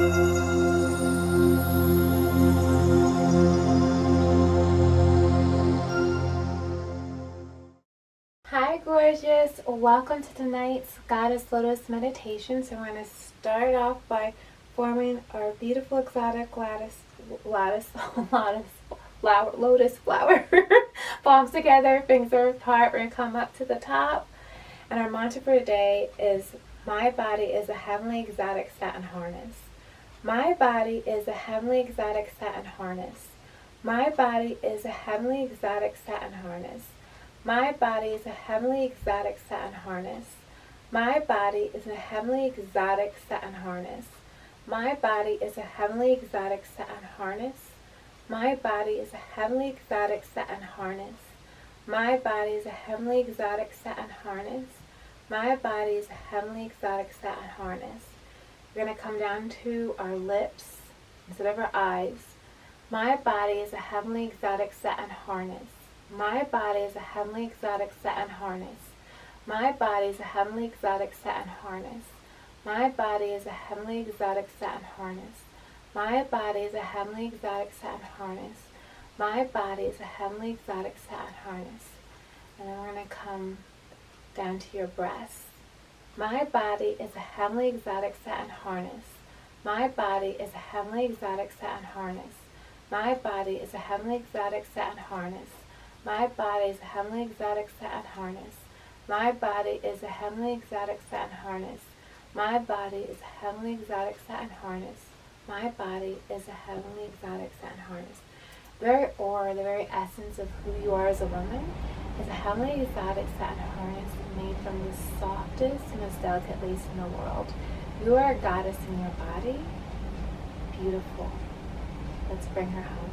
Hi gorgeous, welcome to tonight's Goddess Lotus meditation. So we're going to start off by forming our beautiful exotic lotus flower. Palms together, fingers apart. We're going to come up to the top. And our mantra for today is, my body is a heavenly exotic satin harness. My body is a heavenly exotic satin harness. My body is a heavenly exotic satin harness. My body is a heavenly exotic satin harness. My body is a heavenly exotic satin harness. My body is a heavenly exotic satin harness. My body is a heavenly exotic satin harness. My body is a heavenly exotic satin harness. My body is a heavenly exotic satin harness. We're going to come down to our lips instead of our eyes. My body is a heavenly exotic satin harness. My body is a heavenly exotic satin harness. My body is a heavenly exotic satin harness. My body is a heavenly exotic satin harness. My body is a heavenly exotic satin harness. My body is a heavenly exotic satin harness. And then we're going to come down to your breasts. My body is a heavenly exotic satin harness. My body is a heavenly exotic satin harness. My body is a heavenly exotic satin harness. My body is a heavenly exotic satin harness. My body is a heavenly exotic satin harness. My body is a heavenly exotic satin harness. My body is a heavenly exotic satin harness. The very aura, the very essence of who you are as a woman is a heavenly exotic satin harness made from the softest and most delicate lace in the world. You are a goddess in your body. Beautiful. Let's bring her home.